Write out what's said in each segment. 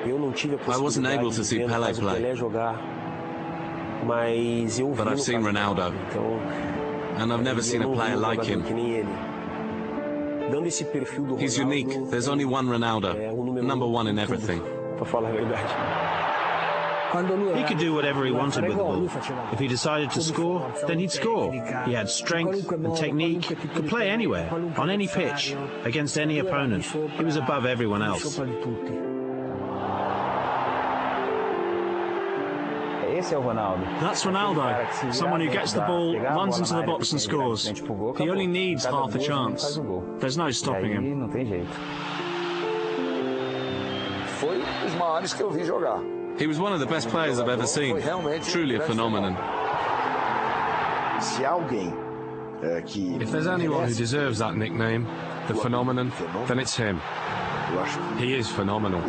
I wasn't able to see Pelé play, but I've seen Ronaldo, and I've never seen a player like him. He's unique. There's only one Ronaldo, #1 in everything. He could do whatever he wanted with the ball. If he decided to score, then he'd score. He had strength and technique, could play anywhere, on any pitch, against any opponent. He was above everyone else. That's Ronaldo, someone who gets the ball, runs into the box and scores. He only needs half a chance. There's no stopping him. He was one of the best players I've ever seen. Truly a phenomenon. If there's anyone who deserves that nickname, the phenomenon, then it's him. He is phenomenal.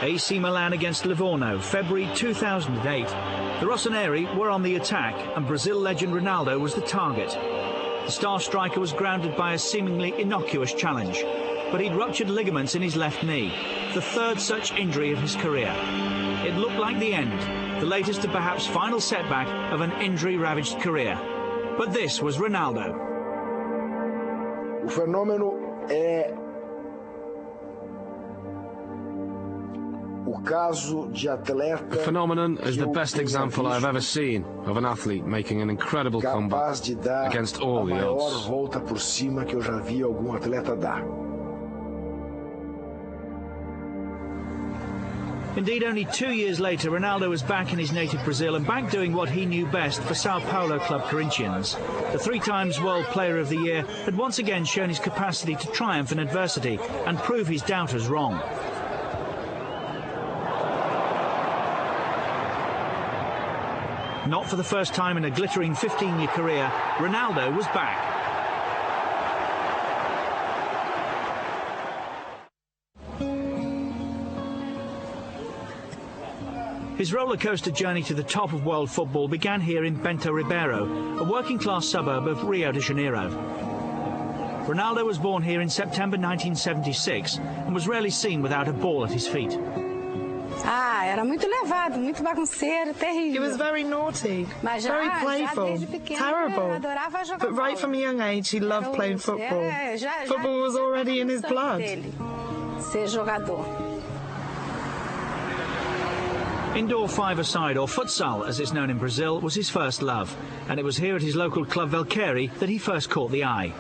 AC Milan against Livorno, February 2008. The Rossoneri were on the attack and Brazil legend Ronaldo was the target. The star striker was grounded by a seemingly innocuous challenge, but he'd ruptured ligaments in his left knee, the third such injury of his career. It looked like the end, the latest and perhaps final setback of an injury-ravaged career. But this was Ronaldo. The phenomenon is the best example I've ever seen of an athlete making an incredible comeback against all the odds. Indeed, only 2 years later, Ronaldo was back in his native Brazil and back doing what he knew best for Sao Paulo club Corinthians. The 3 times World Player of the Year had once again shown his capacity to triumph in adversity and prove his doubters wrong. Not for the first time in a glittering 15-year career, Ronaldo was back. His roller coaster journey to the top of world football began here in Bento Ribeiro, a working-class suburb of Rio de Janeiro. Ronaldo was born here in September 1976 and was rarely seen without a ball at his feet. Era muito levado, muito bagunceiro, terrível. He was very naughty, very playful, terrible. But right from a young age, he loved playing football. Football was already in his blood. Ser jogador. Indoor five-a-side, or futsal as it's known in Brazil, was his first love, and it was here at his local club Valqueire that he first caught the eye.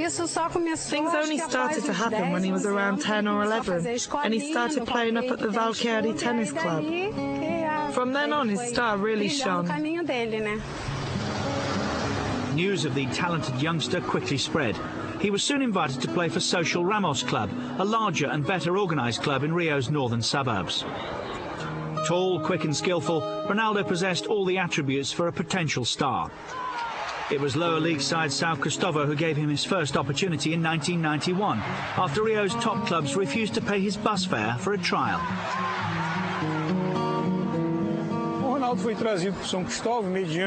Things only started to happen when he was around 10 or 11, and he started playing up at the Valqueire tennis club. From then on, his star really shone. News of the talented youngster quickly spread. He was soon invited to play for Social Ramos Club, a larger and better organised club in Rio's northern suburbs. Tall, quick and skillful, Ronaldo possessed all the attributes for a potential star. It was lower league side São Cristóvão who gave him his first opportunity in 1991, after Rio's top clubs refused to pay his bus fare for a trial.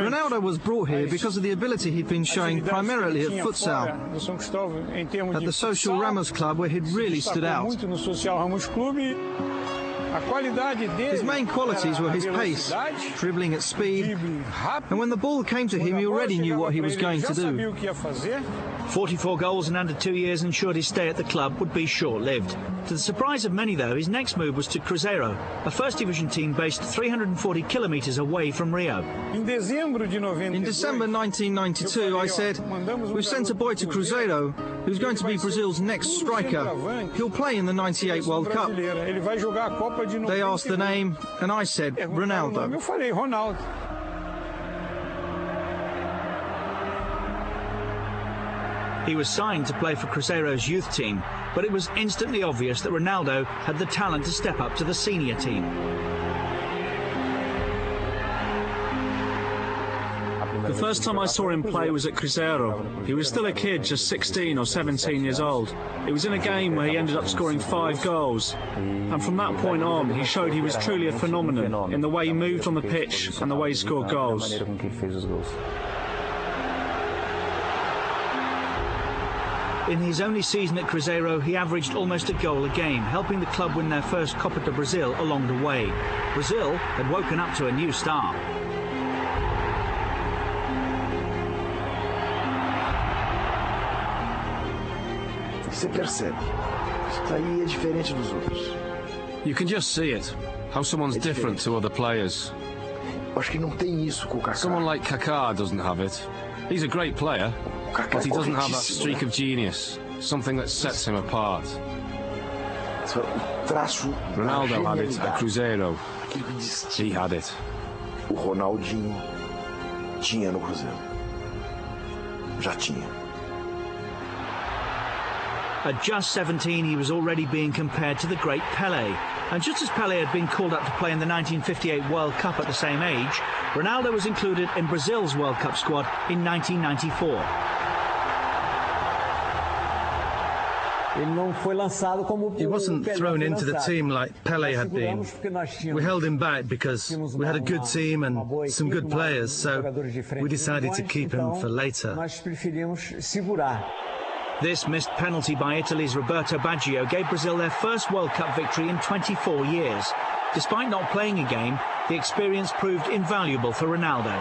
Ronaldo was brought here because of the ability he'd been showing primarily at futsal, at the Social Ramos Club where he'd really stood out. His main qualities were his pace, dribbling at speed, and when the ball came to him, he already knew what he was going to do. 44 goals in under 2 years ensured his stay at the club would be short-lived. To the surprise of many, though, his next move was to Cruzeiro, a first-division team based 340 kilometres away from Rio. In December 1992, I said, "We've sent a boy to Cruzeiro who's going to be Brazil's next striker. He'll play in the '98 World Cup." They asked the name, and I said, "Ronaldo." He was signed to play for Cruzeiro's youth team, but it was instantly obvious that Ronaldo had the talent to step up to the senior team. The The first time I saw him play was at Cruzeiro. He was still a kid, just 16 or 17 years old. It was in a game where he ended up scoring 5 goals. And from that point on, he showed he was truly a phenomenon in the way he moved on the pitch and the way he scored goals. In his only season at Cruzeiro, he averaged almost a goal a game, helping the club win their first Copa do Brasil along the way. Brazil had woken up to a new star. You can just see it, how someone's different to other players. Someone like Kaká doesn't have it. He's a great player, but he doesn't have that streak of genius, something that sets him apart. Ronaldo had it at Cruzeiro. He had it. Ronaldinho tinha no Cruzeiro. Já tinha. At just 17, he was already being compared to the great Pelé. And just as Pelé had been called up to play in the 1958 World Cup at the same age, Ronaldo was included in Brazil's World Cup squad in 1994. He wasn't thrown into the team like Pelé had been. We held him back because we had a good team and some good players, so we decided to keep him for later. This missed penalty by Italy's Roberto Baggio gave Brazil their first World Cup victory in 24 years. Despite not playing a game, the experience proved invaluable for Ronaldo.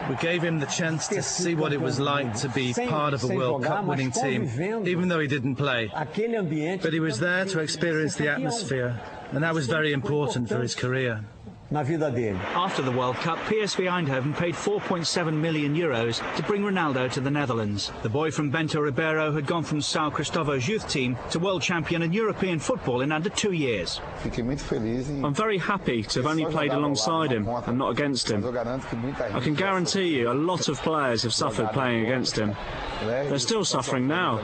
We gave him the chance to see what it was like to be part of a World Cup winning team, even though he didn't play. But he was there to experience the atmosphere, and that was very important for his career. After the World Cup, PSV Eindhoven paid €4.7 million to bring Ronaldo to the Netherlands. The boy from Bento Ribeiro had gone from São Cristóvão's youth team to world champion and European football in under 2 years. I'm very happy to have only played alongside him and not against him. I can guarantee you a lot of players have suffered playing against him. They're still suffering now.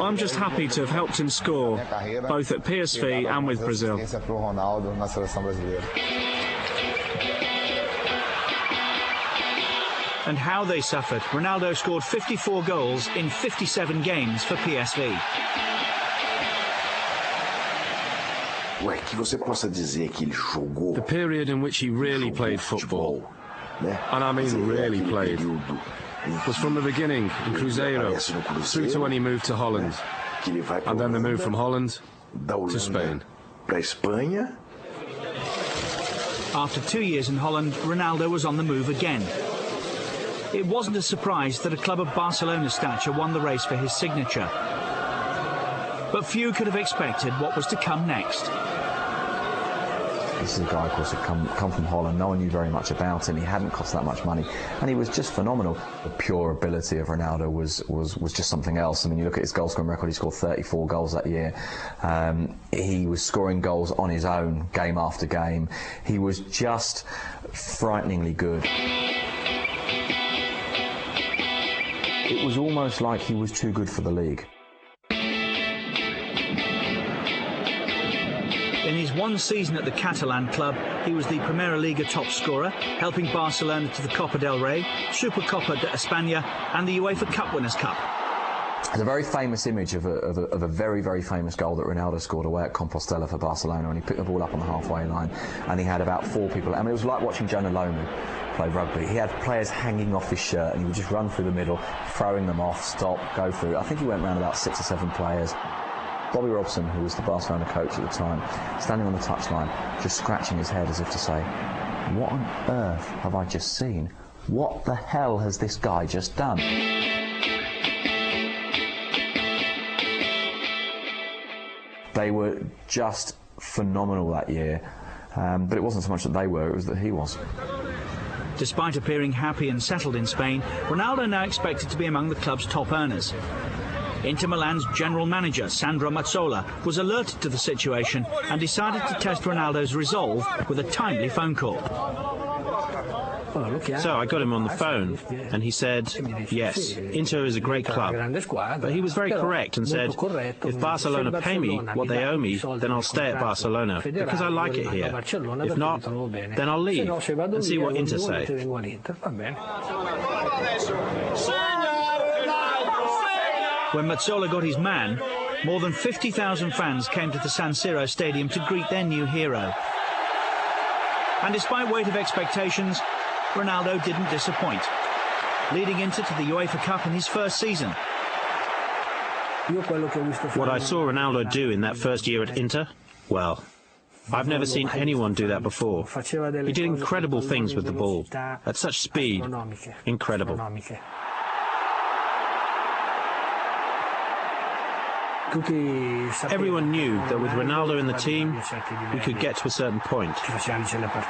I'm just happy to have helped him score, both at PSV and with Brazil. And how they suffered. Ronaldo scored 54 goals in 57 games for PSV. The period in which he really played football, and I mean really played, was from the beginning in Cruzeiro through to when he moved to Holland, and then the move from Holland to Spain. After 2 years in Holland, Ronaldo was on the move again. It wasn't a surprise that a club of Barcelona's stature won the race for his signature. But few could have expected what was to come next. This is a guy, of course, who come from Holland. No one knew very much about him. He hadn't cost that much money, and he was just phenomenal. The pure ability of Ronaldo was just something else. I mean, you look at his goal scoring record. He scored 34 goals that year. He was scoring goals on his own, game after game. He was just frighteningly good. It was almost like he was too good for the league. In his one season at the Catalan club, he was the Primera Liga top scorer, helping Barcelona to the Copa del Rey, Supercopa de España and the UEFA Cup Winners' Cup. There's a very famous image of a very, very famous goal that Ronaldo scored away at Compostela for Barcelona, and he picked the ball up on the halfway line, and he had about 4 people. I mean, it was like watching Jonah Lomu play rugby. He had players hanging off his shirt, and he would just run through the middle, throwing them off, stop, go through. I think he went around about 6 or 7 players. Bobby Robson, who was the Barcelona coach at the time, standing on the touchline, just scratching his head as if to say, what on earth have I just seen? What the hell has this guy just done? They were just phenomenal that year, but it wasn't so much that they were, it was that he was. Despite appearing happy and settled in Spain, Ronaldo now expected to be among the club's top earners. Inter Milan's general manager, Sandro Mazzola, was alerted to the situation and decided to test Ronaldo's resolve with a timely phone call. So I got him on the phone, and he said, yes, Inter is a great club. But he was very correct and said, if Barcelona pay me what they owe me, then I'll stay at Barcelona, because I like it here. If not, then I'll leave and see what Inter say. When Mazzola got his man, more than 50,000 fans came to the San Siro stadium to greet their new hero. And despite weight of expectations, Ronaldo didn't disappoint, leading Inter to the UEFA Cup in his first season. What I saw Ronaldo do in that first year at Inter, well, I've never seen anyone do that before. He did incredible things with the ball, at such speed. Incredible. Everyone knew that with Ronaldo in the team, we could get to a certain point,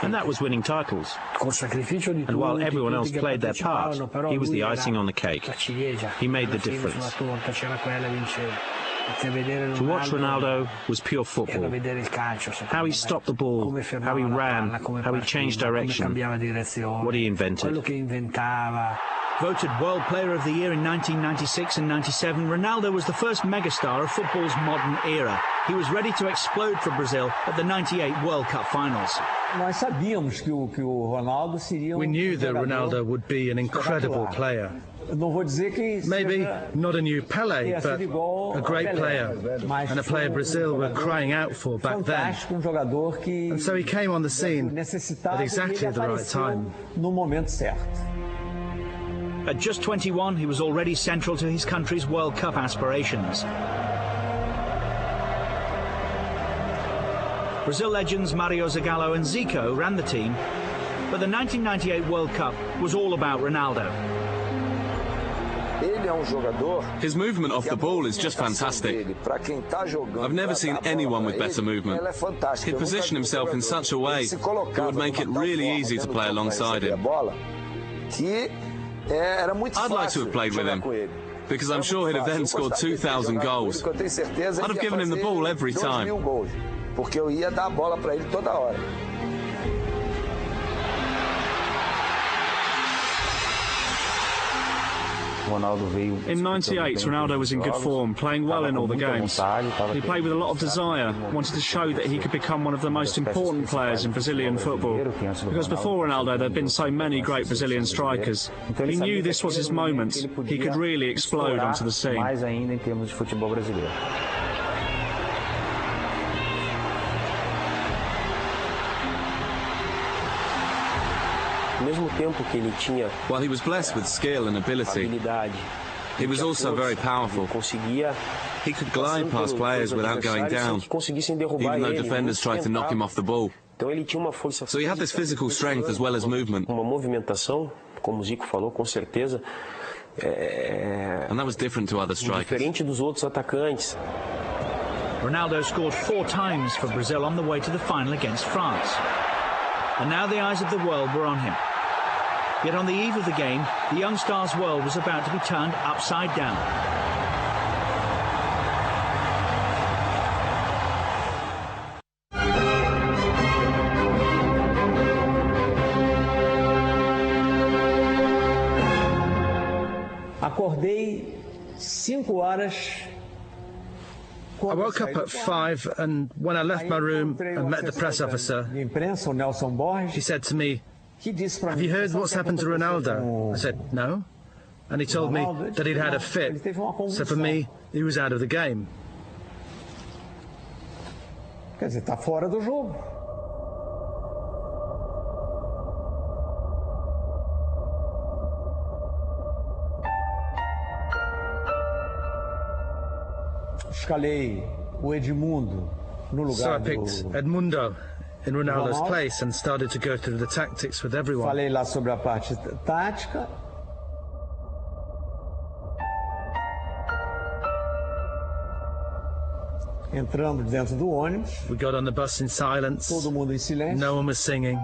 and that was winning titles. And while everyone else played their part, he was the icing on the cake. He made the difference. To watch Ronaldo was pure football. How he stopped the ball, how he ran, how he changed direction, what he invented. Voted World Player of the Year in 1996 and 97, Ronaldo was the first megastar of football's modern era. He was ready to explode for Brazil at the '98 World Cup finals. We knew that Ronaldo would be an incredible player. Maybe not a new Pelé, but a great player, and a player Brazil were crying out for back then. And so he came on the scene at exactly the right time. At just 21, he was already central to his country's World Cup aspirations. Brazil legends Mario Zagallo and Zico ran the team, but the 1998 World Cup was all about Ronaldo. His movement off the ball is just fantastic. I've never seen anyone with better movement. He'd position himself in such a way that would make it really easy to play alongside him. I'd like to have played with him, because I'm sure he'd have then scored 2,000 goals. I'd have given him the ball every time. In '98, Ronaldo was in good form, playing well in all the games. He played with a lot of desire, wanted to show that he could become one of the most important players in Brazilian football. Because before Ronaldo, there had been so many great Brazilian strikers. He knew this was his moment. He could really explode onto the scene. While he was blessed with skill and ability, he was also very powerful. He could glide past players without going down, even though defenders tried to knock him off the ball. So he had this physical strength as well as movement. And that was different to other strikers. Ronaldo scored 4 times for Brazil on the way to the final against France. And now the eyes of the world were on him. Yet on the eve of the game, the young star's world was about to be turned upside down. Acordei 5 horas. I woke up at 5, and when I left my room and met the press officer, he said to me, "Have you heard what's happened to Ronaldo?" I said, "No." And he told me that he'd had a fit, so for me, he was out of the game. Quer dizer, está fora do jogo. Escalei o Edmundo no lugar So I picked Edmundo in Ronaldo's place and started to go through the tactics with everyone. Falei lá sobre a parte tática. Entramos dentro do ônibus. We got on the bus in silence. Todo mundo em silêncio. No one was singing.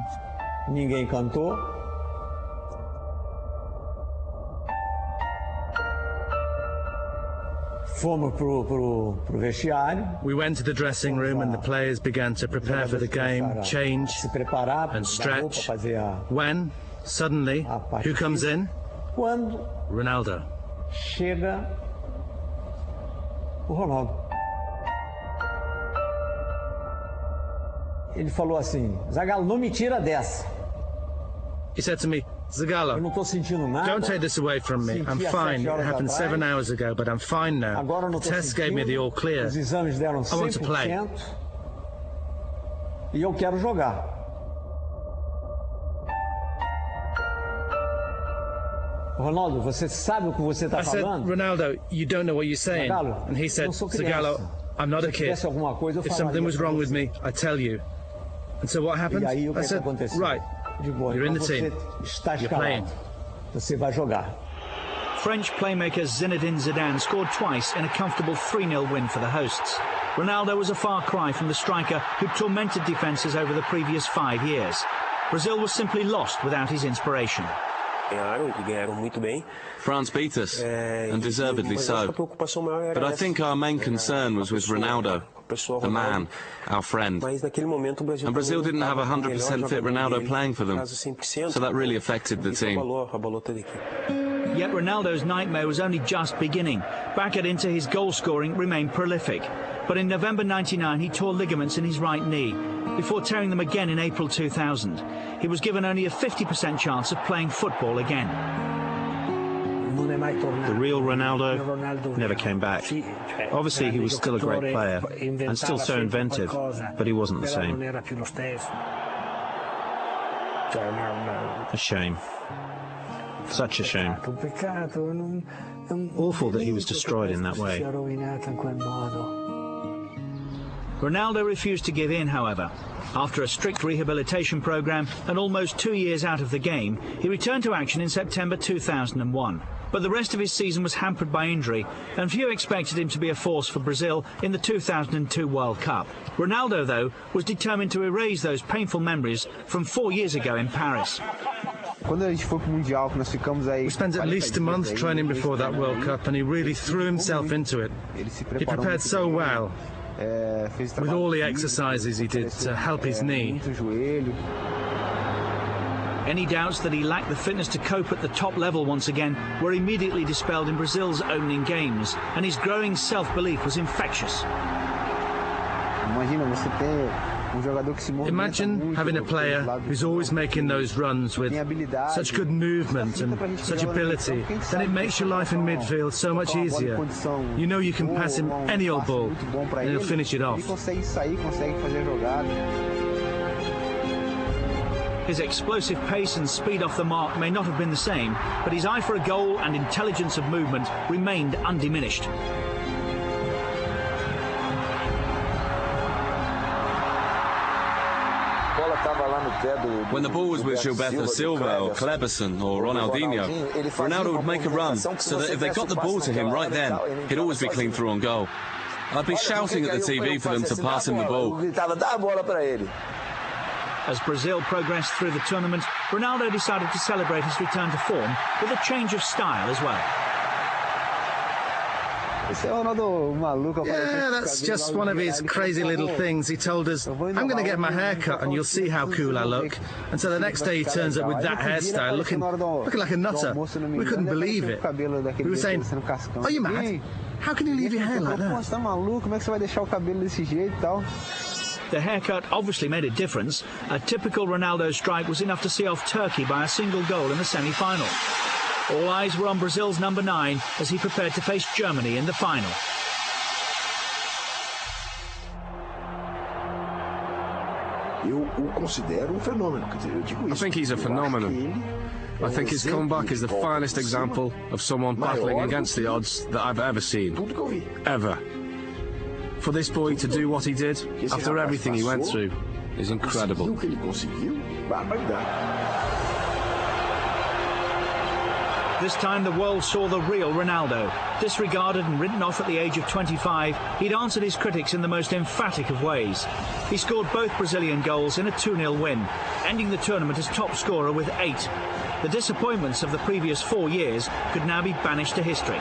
Ninguém cantou. Fomos pro vestiário. We went to the dressing room and the players began to prepare for the game, change and stretch. When Suddenly, who comes in? Quando Ronaldo. chega o Ronaldo. Ele falou assim: Zagallo, não me tira dessa. He said to me, Zagallo, Eu não estou sentindo nada. don't take this away from me. I'm Senti há fine. 7 It horas happened atrás. 7 hours ago, but I'm fine now. Agora eu não The estou tests gave me the sentindo. all clear. Os exames deram I want to play. 100%. E eu quero jogar. Ronaldo, você sabe o que você está I said, falando? Ronaldo, you don't know what you're saying. Zagallo, And he said, eu sou Zagallo, criança. I'm not a Se kid. tivesse alguma coisa, eu If falaria something was pra wrong with você. me, I tell you. And so what happened? E aí o I que said, aconteceu? right, De boa, you're in então the você team. está You're playing. escalado. Você vai jogar. French playmaker Zinedine Zidane scored twice in a comfortable 3-0 win for the hosts. Ronaldo was a far cry from the striker who tormented defences over the previous 5 years. Brazil was simply lost without his inspiration. France beat us, and deservedly so. But I think our main concern was with Ronaldo, the man, our friend. And Brazil didn't have a 100% fit Ronaldo playing for them, so that really affected the team. Yet Ronaldo's nightmare was only just beginning. Back at Inter, his goal-scoring remained prolific. But in November '99, he tore ligaments in his right knee, before tearing them again in April 2000. He was given only a 50% chance of playing football again. The real Ronaldo never came back. Obviously, he was still a great player, and still so inventive, but he wasn't the same. A shame. Such a shame. Awful that he was destroyed in that way. Ronaldo refused to give in, however. After a strict rehabilitation programme and almost 2 years out of the game, he returned to action in September 2001. But the rest of his season was hampered by injury, and few expected him to be a force for Brazil in the 2002 World Cup. Ronaldo, though, was determined to erase those painful memories from 4 years ago in Paris. We spent at least a month training before that World Cup, and he really threw himself into it. He prepared so well, with all the exercises he did to help his knee. Any doubts that he lacked the fitness to cope at the top level once again were immediately dispelled in Brazil's opening games, and his growing self-belief was infectious. Imagine having a player who's always making those runs with such good movement and such ability. Then it makes your life in midfield so much easier. You know you can pass him any old ball and he'll finish it off. His explosive pace and speed off the mark may not have been the same, but his eye for a goal and intelligence of movement remained undiminished. When the ball was with Gilberto Silva or Kleberson or Ronaldinho, Ronaldo would make a run so that if they got the ball to him right then, he'd always be clean through on goal. I'd be shouting at the TV for them to pass him the ball. As Brazil progressed through the tournament, Ronaldo decided to celebrate his return to form with a change of style as well. Yeah, that's just one of his crazy little things. He told us, I'm going to get my hair cut and you'll see how cool I look. And so the next day he turns up with that hairstyle looking like a nutter. We couldn't believe it. We were saying, are you mad? How can you leave your hair like that? The haircut obviously made a difference. A typical Ronaldo strike was enough to see off Turkey by a single goal in the semi-final. All eyes were on Brazil's number 9 as he prepared to face Germany in the final. I think he's a phenomenon. I think his comeback is the finest example of someone battling against the odds that I've ever seen. Ever. For this boy to do what he did, after everything he went through, is incredible. This time the world saw the real Ronaldo. Disregarded and written off at the age of 25, he'd answered his critics in the most emphatic of ways. He scored both Brazilian goals in a 2-0 win, ending the tournament as top scorer with 8. The disappointments of the previous 4 years could now be banished to history.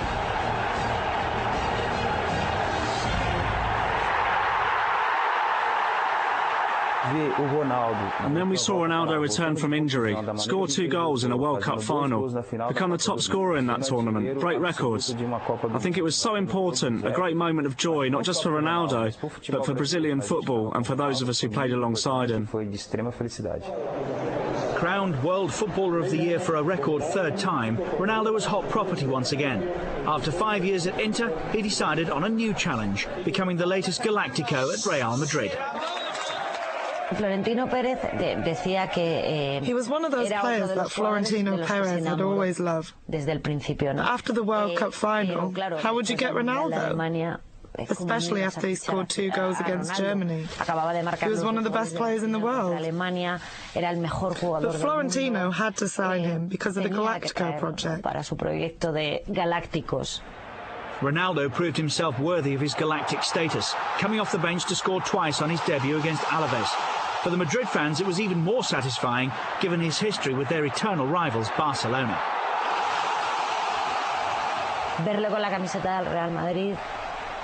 And then we saw Ronaldo return from injury, score 2 goals in a World Cup final, become the top scorer in that tournament, break records. I think it was so important, a great moment of joy, not just for Ronaldo, but for Brazilian football and for those of us who played alongside him. Crowned World Footballer of the Year for a record 3rd time, Ronaldo was hot property once again. After 5 years at Inter, he decided on a new challenge, becoming the latest Galactico at Real Madrid. He was one of those players that Florentino Perez had always loved. After the World Cup final, how would you get Ronaldo? Especially after he scored 2 goals against Germany. He was one of the best players in the world. But Florentino had to sign him because of the Galactico project. Ronaldo proved himself worthy of his galactic status, coming off the bench to score twice on his debut against Alaves. For the Madrid fans, it was even more satisfying, given his history with their eternal rivals, Barcelona.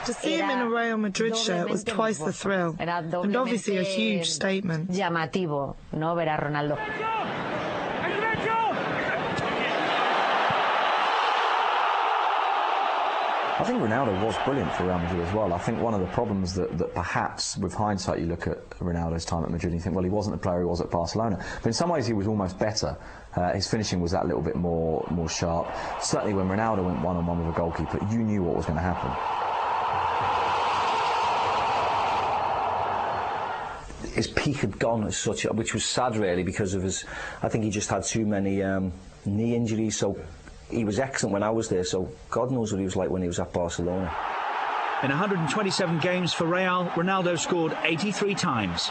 To see him in a Real Madrid shirt was twice the thrill, and obviously a huge statement. I think Ronaldo was brilliant for Real Madrid as well. I think one of the problems that perhaps, with hindsight, you look at Ronaldo's time at Madrid and you think, well, he wasn't the player he was at Barcelona. But in some ways, he was almost better. His finishing was that little bit more sharp. Certainly when Ronaldo went one-on-one with a goalkeeper, you knew what was going to happen. His peak had gone as such, which was sad really, because of his, I think he just had too many knee injuries, so he was excellent when I was there, so God knows what he was like when he was at Barcelona. In 127 games for Real, Ronaldo scored 83 times.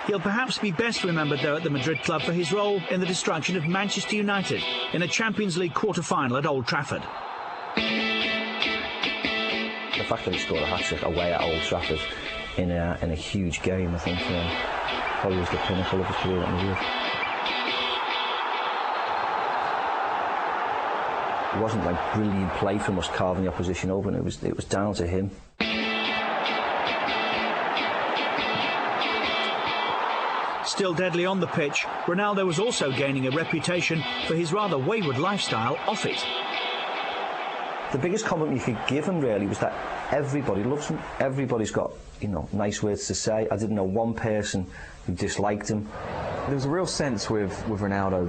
He'll perhaps be best remembered, though, at the Madrid club for his role in the destruction of Manchester United in a Champions League quarter-final at Old Trafford. The fact that he scored a hat-trick away at Old Trafford in a huge game, I think, probably was the pinnacle of his career at Madrid. It wasn't like brilliant play from us carving the opposition open, it was down to him. Still deadly on the pitch, Ronaldo was also gaining a reputation for his rather wayward lifestyle off it. The biggest compliment you could give him really was that everybody loves him. Everybody's got, you know, nice words to say. I didn't know one person who disliked him. There was a real sense with Ronaldo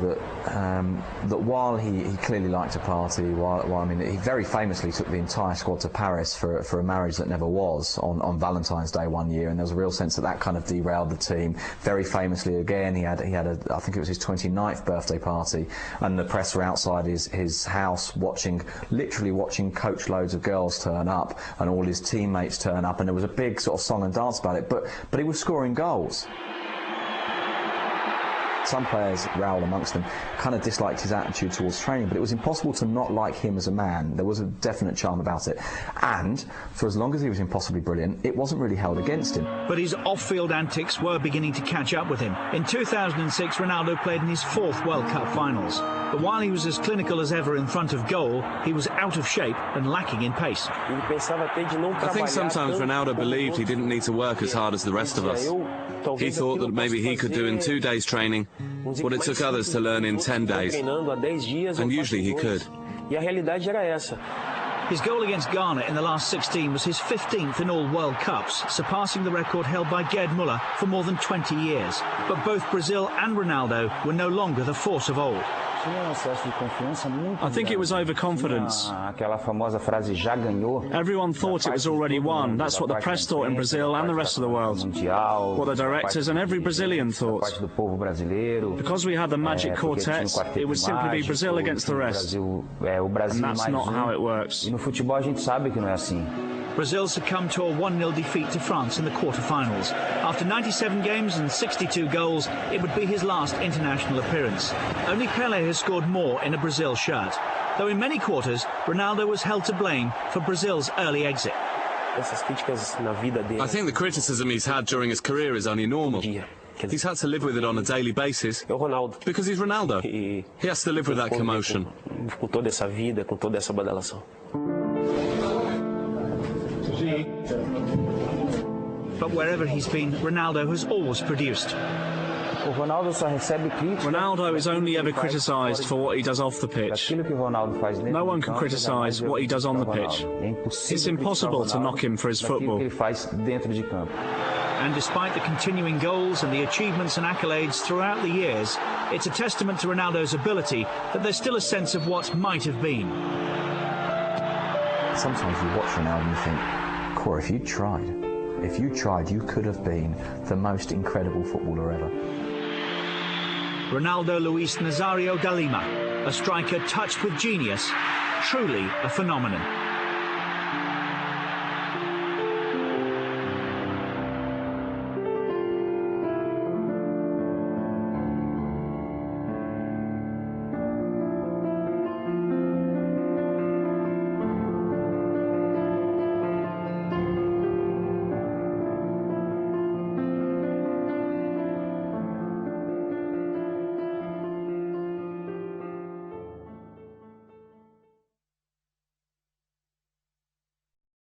that while he clearly liked to party, I mean, he very famously took the entire squad to Paris for a marriage that never was on Valentine's Day one year, and there was a real sense that kind of derailed the team. Very famously, again, he had I think it was his 29th birthday party, and the press were outside his house literally watching coach loads of girls turn up and all his teammates turn up, and there was a big sort of song and dance about it. But he was scoring goals. Some players, Raul amongst them, kind of disliked his attitude towards training, but it was impossible to not like him as a man. There was a definite charm about it. And for as long as he was impossibly brilliant, it wasn't really held against him. But his off-field antics were beginning to catch up with him. In 2006, Ronaldo played in his 4th World Cup finals. But while he was as clinical as ever in front of goal, he was out of shape and lacking in pace. I think sometimes Ronaldo believed he didn't need to work as hard as the rest of us. He thought that maybe he could do in 2 days training what it took others to learn in 10 days. And usually he could. His goal against Ghana in the last 16 was his 15th in all World Cups, surpassing the record held by Gerd Müller for more than 20 years. But both Brazil and Ronaldo were no longer the force of old. I think it was overconfidence. Everyone thought it was already won. That's what the press thought in Brazil and the rest of the world. What the directors and every Brazilian thought. Because we had the magic quartet, it would simply be Brazil against the rest. And that's not how it works. Brazil succumbed to a 1-0 defeat to France in the quarter-finals. After 97 games and 62 goals, it would be his last international appearance. Only Pelé has scored more in a Brazil shirt. Though in many quarters, Ronaldo was held to blame for Brazil's early exit. I think the criticism he's had during his career is only normal. He's had to live with it on a daily basis because he's Ronaldo. He has to live with that commotion. But wherever he's been, Ronaldo has always produced. Ronaldo is only ever criticised for what he does off the pitch. No one can criticise what he does on the pitch. It's impossible to knock him for his football. And despite the continuing goals and the achievements and accolades throughout the years, it's a testament to Ronaldo's ability that there's still a sense of what might have been. Sometimes you watch Ronaldo and you think, Cor, if you tried, you could have been the most incredible footballer ever. Ronaldo Luis Nazario da Lima, a striker touched with genius, truly a phenomenon.